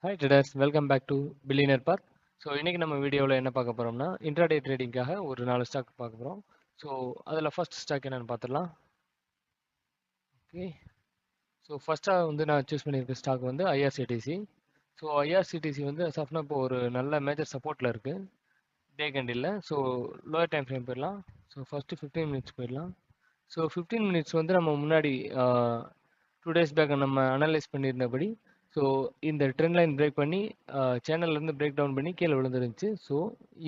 Hi traders, welcome back to billionaire path. So இன்றைக்கி நம்ம வீடியோவில் என்ன பார்க்க போகிறோம்னா இன்ட்ராடே ட்ரேடிங்காக ஒரு 4 ஸ்டாக் பார்க்க போகிறோம். ஸோ அதில் ஃபர்ஸ்ட் ஸ்டாக் என்னென்னு பார்த்துடலாம். ஓகே, ஸோ ஃபஸ்ட்டாக வந்து நான் சூஸ் பண்ணியிருக்க ஸ்டாக் வந்து ஐஆர்சிடிசி. ஸோ ஐஆர்சிடிசி வந்து சஃப்னா இப்போ ஒரு நல்ல மேஜர் சப்போர்ட்டில் இருக்குது டே candle. So lower time frame போயிடலாம். ஸோ ஃபஸ்ட்டு 15 மினிட்ஸ் போயிடலாம். ஸோ 15 மினிட்ஸ் வந்து நம்ம முன்னாடி 2 டேஸ் பேக் நம்ம அனலைஸ் பண்ணியிருந்தபடி ஸோ இந்த ட்ரெண்ட் லைன் பிரேக் பண்ணி சேனல்லேருந்து பிரேக் டவுன் பண்ணி கீழே விழுந்துருந்துச்சு. ஸோ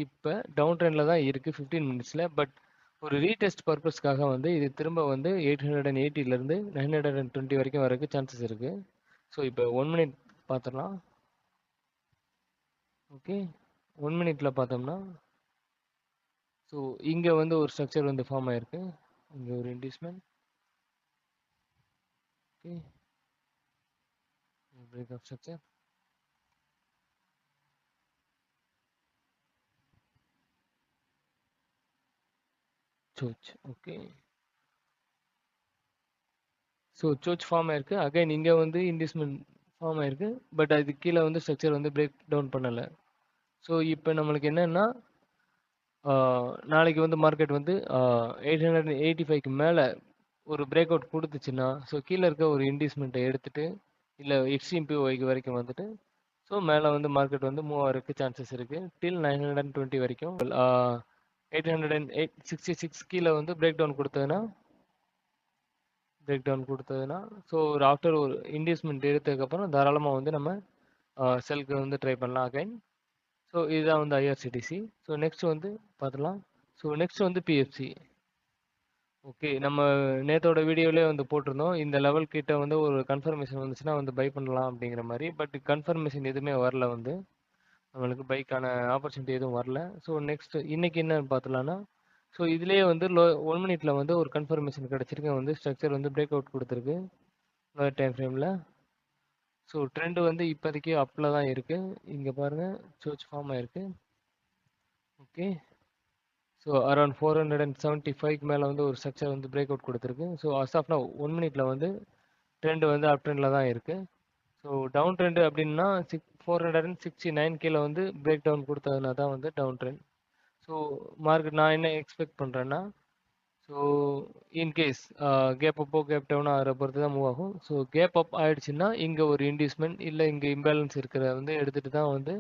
இப்போ டவுன் ட்ரெண்டில் தான் இருக்குது 15 மினிட்ஸில். பட் ஒரு ரீடெஸ்ட் பர்பஸ்க்காக வந்து இது திரும்ப வந்து 880லேருந்து 920 வரைக்கும் வரக்கு சான்சஸ் இருக்குது. ஸோ இப்போ 1 மினிட் பார்த்துடலாம். ஓகே, 1 மினிட்ல பார்த்தோம்னா ஸோ இங்கே வந்து ஒரு ஸ்ட்ரக்சர் வந்து ஃபார்ம் ஆயிருக்கு. இங்கே ஒரு inducement. Okay, break of structure. Church. Okay. So church form ஆயிருக்கு. அகைன் இங்கே வந்து இன்டிஸ்மென்ட் ஃபார்ம் ஆயிருக்கு. பட் அது கீழே வந்து ஸ்ட்ரக்சர் வந்து பிரேக் டவுன் பண்ணலை. ஸோ இப்போ நம்மளுக்கு என்னென்னா நாளைக்கு வந்து மார்க்கெட் வந்து 885க்கு மேலே ஒரு பிரேக் அவுட் கொடுத்துச்சுன்னா ஸோ கீழே இருக்க ஒரு இன்டிஸ்மெண்ட்டை எடுத்துகிட்டு இல்லை எக்ஸ்ட்ரீம்பிஓக்கு வரைக்கும் வந்துட்டு ஸோ மேலே வந்து மார்க்கெட் வந்து மூவ் ஆகிறதுக்கு சான்சஸ் இருக்குது டில் 920 வரைக்கும். 866 கீழே வந்து பிரேக் டவுன் கொடுத்ததுன்னா ஸோ ஒரு ஆஃப்டர் ஒரு இன்வெஸ்ட்மெண்ட் எடுத்ததுக்கப்புறம் தாராளமாக வந்து நம்ம செல்க்கு வந்து ட்ரை பண்ணலாம் அகைன். ஸோ இதுதான் வந்து ஐஆர்சிடிசி. ஸோ நெக்ஸ்ட் வந்து பார்த்துலாம். ஸோ நெக்ஸ்ட் வந்து பிஎஃப்சி. ஓகே, நம்ம நேற்றோட வீடியோலேயே வந்து போட்டிருந்தோம் இந்த லெவல் கிட்ட வந்து ஒரு கன்ஃபர்மேஷன் வந்துச்சுன்னா வந்து பை பண்ணலாம் அப்படிங்கிற மாதிரி. பட் கன்ஃபர்மேஷன் எதுவுமே வரல, வந்து நம்மளுக்கு பைக்கான ஆப்பர்ச்சுனிட்டி எதுவும் வரல. ஸோ நெக்ஸ்ட் இன்னைக்கு என்ன பார்த்துலாம்னா ஸோ இதுலேயே வந்து 1 மினிட்ல வந்து ஒரு கன்ஃபர்மேஷன் கிடச்சிருக்கு. வந்து ஸ்ட்ரக்சர் வந்து பிரேக் அவுட் கொடுத்துருக்கு லோயர் டைம் ஃப்ரேமில். ஸோ ட்ரெண்டு வந்து இப்போதைக்கு அப்பில் தான் இருக்குது. இங்கே பாருங்கள் சர்ச் ஃபார்ம் ஆயிருக்கு. ஓகே, ஸோ அரௌண்ட் 475க்கு மேலே வந்து ஒரு ஸ்ட்ரக்சர் வந்து பிரேக் அவுட் கொடுத்துருக்கு. ஸோ அஸ் ஆஃப் நவ் 1 மினிட்ல வந்து ட்ரெண்டு வந்து அப் ட்ரெண்டில் தான் இருக்குது. ஸோ டவுன் ட்ரெண்டு அப்படின்னா 469 கீழே வந்து பிரேக் டவுன் கொடுத்ததுனா தான் வந்து டவுன் ட்ரெண்ட். ஸோ மார்க்கெட் நான் என்ன எக்ஸ்பெக்ட் பண்ணுறேன்னா ஸோ இன்கேஸ் கேப் அப்போ கேப் டவுன் ஆகிற பொறுத்து தான் மூவ் ஆகும். ஸோ கேப் அப் ஆகிடுச்சுன்னா இங்கே ஒரு இன்டிஸ்மெண்ட் இல்லை இங்கே இம்பேலன்ஸ் இருக்கிற வந்து எடுத்துகிட்டு தான் வந்து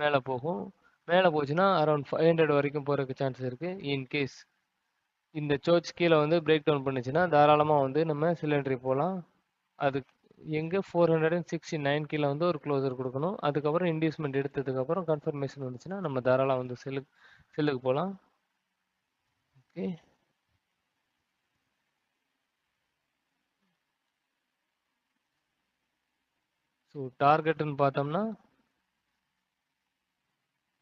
மேலே போகும். மேலே போச்சுன்னா அரௌண்ட் 500 வரைக்கும் போகிறதுக்கு சான்சஸ் இருக்குது. இன்கேஸ் இந்த சர்ச் கீழே வந்து பிரேக் டவுன் பண்ணுச்சுன்னா தாராளமாக வந்து நம்ம சிலிண்டரி போகலாம். அது எங்கே 469 கீழே வந்து ஒரு க்ளோசர் கொடுக்கணும். அதுக்கப்புறம் இன்டிஸ்மெண்ட் எடுத்ததுக்கப்புறம் கன்ஃபர்மேஷன் வந்துச்சுன்னா நம்ம தாராளமாக வந்து செல்லுக்கு போகலாம். ஓகே, ஸோ டார்கெட்டுன்னு பார்த்தோம்னா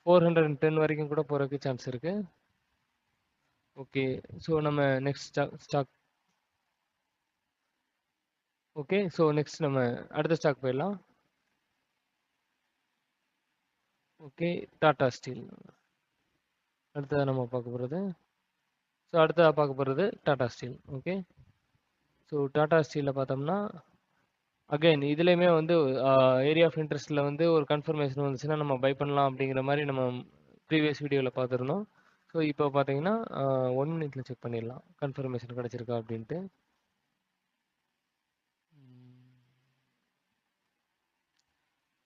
410 வரைக்கும் கூட போகிறதுக்கு சான்ஸ் இருக்குது. ஓகே, ஸோ நம்ம next stock. Okay, so next நம்ம அடுத்த ஸ்டாக் போயிடலாம். ஓகே, டாடா ஸ்டீல் அடுத்ததாக நம்ம பார்க்க போகிறது. ஸோ அடுத்ததாக பார்க்க போகிறது Tata Steel. Okay, so Tata ஸ்டீலில் பார்த்தோம்னா அகைன் இதுலேயுமே வந்து ஏரியா ஆஃப் இன்ட்ரெஸ்ட்டில் வந்து ஒரு கன்ஃபர்மேஷன் வந்துச்சுன்னா நம்ம பை பண்ணலாம் அப்படிங்கிற மாதிரி நம்ம ப்ரீவியஸ் வீடியோவில் பார்த்துருந்தோம். ஸோ இப்போ பார்த்தீங்கன்னா 1 மினிட்ல செக் பண்ணிடலாம் கன்ஃபர்மேஷன் கிடச்சிருக்கா அப்படின்ட்டு.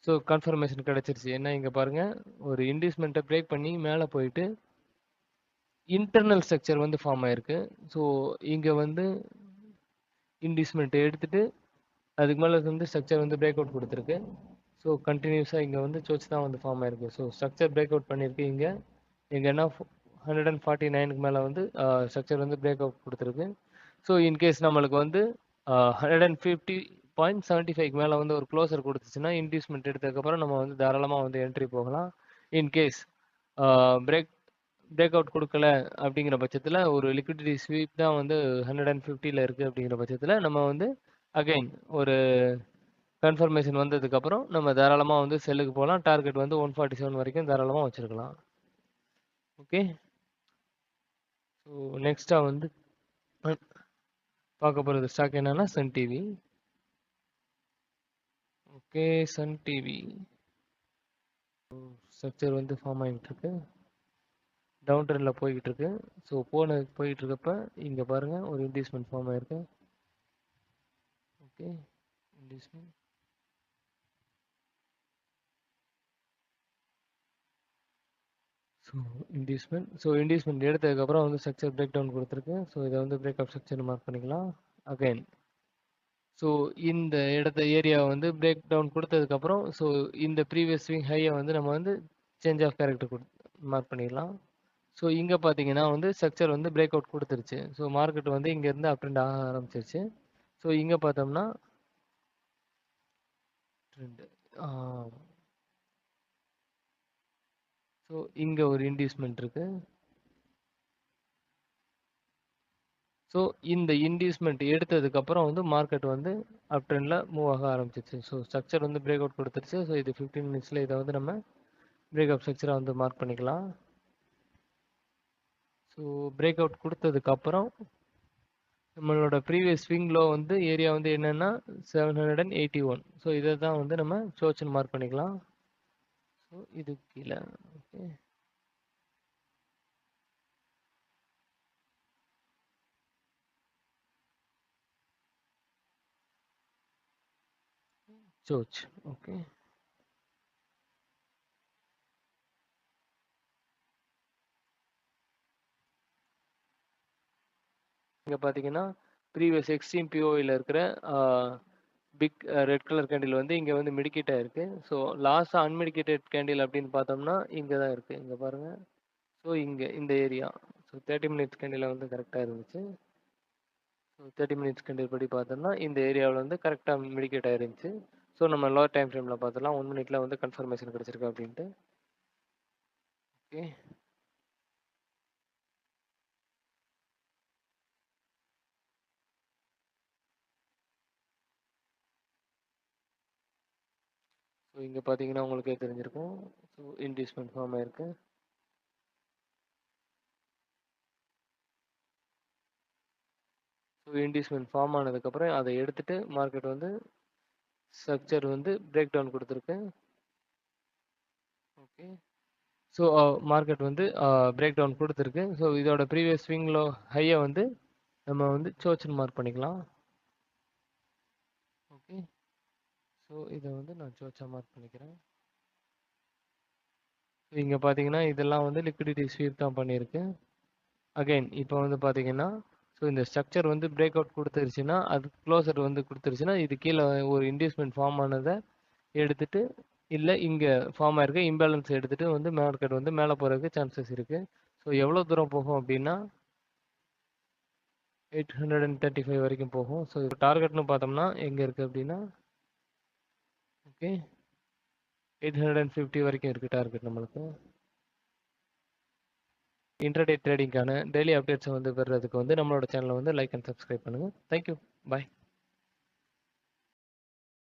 ஸோ கன்ஃபர்மேஷன் கிடச்சிருச்சு. என்ன இங்கே பாருங்கள், ஒரு இன்டிஸ்மெண்ட்டை பிரேக் பண்ணி மேலே போயிட்டு இன்டர்னல் ஸ்ட்ரக்சர் வந்து ஃபார்ம் ஆயிருக்கு. ஸோ இங்கே வந்து இன்டிஸ்மெண்ட்டை எடுத்துகிட்டு அதுக்கு மேலே வந்து ஸ்ட்ரக்சர் வந்து பிரேக் அவுட் கொடுத்துருக்கு. ஸோ கண்டினியூஸாக இங்கே வந்து சர்ச் தான் வந்து ஃபார்ம் ஆயிருக்கு. ஸோ ஸ்ட்ரக்சர் பிரேக் அவுட் பண்ணியிருக்கு. இங்கே என்ன 149க்கு மேலே வந்து ஸ்ட்ரக்சர் வந்து பிரேக் அவுட் கொடுத்துருக்கு. ஸோ இன்கேஸ் நம்மளுக்கு வந்து 150.75க்கு மேலே வந்து ஒரு க்ளோசர் கொடுத்துச்சுன்னா இன்டியூஸ்மெண்ட் எடுத்ததுக்கப்புறம் நம்ம வந்து தாராளமாக வந்து என்ட்ரி போகலாம். இன்கேஸ் பிரேக் அவுட் கொடுக்கல அப்படிங்கிற பட்சத்தில் ஒரு லிக்விடிட்டி ஸ்வீப் தான் வந்து 150ல் இருக்குது. அப்படிங்கிற பட்சத்தில் நம்ம வந்து அகைன் ஒரு கன்ஃபர்மேஷன் வந்ததுக்கப்புறம் நம்ம தாராளமாக வந்து செல்லுக்கு போகலாம். டார்கெட் வந்து 147 வரைக்கும் தாராளமாக வச்சுருக்கலாம். ஓகே, ஸோ நெக்ஸ்ட்டாக வந்து பார்க்க போகிறது ஸ்டாக் என்னன்னா Sun TV. Okay, Sun TV structure வந்து ஃபார்ம் ஆகிட்டு இருக்கு, டவுன் ட்ரெண்டில் போய்கிட்டு இருக்கு. ஸோ போயிட்டு இருக்கப்ப இங்கே பாருங்க ஒரு இன்டியூஸ்மெண்ட் ஃபார்ம் ஆயிருக்கு. Okay, inducement. ஸோ இன்டியூஸ்மெண்ட் எடுத்ததுக்கப்புறம் வந்து ஸ்ட்ரக்சர் பிரேக் டவுன் கொடுத்துருக்கு. ஸோ இதை வந்து பிரேக்அப் ஸ்ட்ரக்சர் மார்க் பண்ணிக்கலாம். அகைன் ஸோ இந்த ஏரியாவை வந்து பிரேக் டவுன் கொடுத்ததுக்கப்புறம் ஸோ இந்த ப்ரீவியஸ் ஸ்விங் ஹையை வந்து நம்ம வந்து சேஞ்ச் ஆஃப் கேரக்டர் மார்க் பண்ணிடலாம். ஸோ இங்கே பார்த்தீங்கன்னா வந்து ஸ்ட்ரக்சர் வந்து பிரேக் அவுட் கொடுத்துருச்சு. ஸோ மார்க்கெட் வந்து இங்கேருந்து அப் ட்ரெண்ட் ஆக ஆரம்பிச்சிருச்சு. ஸோ இங்கே பார்த்தோம்னா ட்ரெண்டு, ஸோ இங்கே ஒரு இன்டியூஸ்மெண்ட் இருக்கு. ஸோ இந்த இன்டியூஸ்மெண்ட் எடுத்ததுக்கப்புறம் வந்து மார்க்கெட் வந்து அப் ட்ரெண்டில் மூவ் ஆக ஆரம்பிச்சிச்சு. ஸோ ஸ்ட்ரக்சர் வந்து பிரேக் அவுட் கொடுத்துருச்சு. ஸோ இது 15 மினிட்ஸில் இதை வந்து நம்ம பிரேக் அப் ஸ்ட்ரக்சரை வந்து மார்க் பண்ணிக்கலாம். ஸோ பிரேக் அவுட் கொடுத்ததுக்கப்புறம் நம்மளோட ப்ரீவியஸ் ஸ்விங் லோ வந்து ஏரியா வந்து என்னென்னா 781. ஸோ இதை தான் வந்து நம்ம சோச்சன் மார்க் பண்ணிக்கலாம். ஸோ இது கீழே. ஓகே, சோச். ஓகே, இங்கே பார்த்தீங்கன்னா ப்ரீவியஸ் எக்ஸ்ட்ரீம் பிஓயில் இருக்கிற பிக் ரெட் கலர் கேண்டில் வந்து இங்கே வந்து மெடிக்கேட் ஆயிருக்கு. ஸோ லாஸ்ட்டாக அன்மெடிக்கேட்டட் கேண்டில் அப்படின்னு பார்த்தோம்னா இங்கே தான் இருக்குது. இங்கே பாருங்கள். ஸோ இங்கே இந்த ஏரியா ஸோ 30 மினிட்ஸ் கேண்டில் வந்து கரெக்டாக இருந்துச்சு. ஸோ 30 மினிட்ஸ் கேண்டில் படி பார்த்தோம்னா இந்த ஏரியாவில் வந்து கரெக்டாக மெடிக்கேட் ஆயிருந்துச்சு. ஸோ நம்ம லோவர் டைம் ஃப்ரேமில் பார்த்துலாம் 1 மினிட்ல வந்து கன்ஃபர்மேஷன் கிடச்சிருக்கு அப்படின்ட்டு. ஓகே, ஸோ இங்கே பார்த்தீங்கன்னா உங்களுக்கே தெரிஞ்சிருக்கும். ஸோ இன்டியூஸ்மெண்ட் ஃபார்ம் ஆயிருக்கு. ஸோ இன்டியூஸ்மெண்ட் ஃபார்ம் ஆனதுக்கப்புறம் அதை எடுத்துகிட்டு மார்க்கெட் வந்து ஸ்ட்ரக்சர் வந்து பிரேக் டவுன் கொடுத்துருக்கு. ஓகே, ஸோ மார்க்கெட் வந்து பிரேக் டவுன் கொடுத்துருக்கு. ஸோ இதோட ப்ரீவியஸ் ஸ்விங்கில் ஹையை வந்து நம்ம வந்து சோச்சன் மார்க் பண்ணிக்கலாம். ஓகே, ஸோ இதை வந்து நான் சோச்சா மார்க் பண்ணிக்கிறேன். ஸோ இங்கே பார்த்தீங்கன்னா இதெல்லாம் வந்து லிக்விடிட்டி ஸ்வீப் தான் பண்ணியிருக்கு. அகைன் இப்போ வந்து பார்த்தீங்கன்னா ஸோ இந்த ஸ்ட்ரக்சர் வந்து பிரேக் அவுட் கொடுத்துருச்சுன்னா அது க்ளோசர் வந்து கொடுத்துருச்சுன்னா இது கீழே ஒரு இன்டியூஸ்மெண்ட் ஃபார்ம் ஆனதை எடுத்துட்டு இல்லை இங்கே ஃபார்ம் ஆயிருக்க இம்பேலன்ஸ் எடுத்துகிட்டு வந்து மார்க்கெட் வந்து மேலே போகிறதுக்கு சான்சஸ் இருக்குது. ஸோ எவ்வளோ தூரம் போகும் அப்படின்னா 835 வரைக்கும் போகும். ஸோ இப்போ டார்கெட்னு பார்த்தோம்னா எங்கே இருக்குது அப்படின்னா ஓகே 850 வரைக்கும் இருக்குது டார்கெட் நம்மளுக்கு. இன்ட்ராடே ட்ரேடிங்கான டெய்லி அப்டேட்ஸை வந்து பெறுறதுக்கு வந்து நம்மளோட சேனலை வந்து லைக் அண்ட் சப்ஸ்கிரைப் பண்ணுங்கள். தேங்க்யூ, பாய்.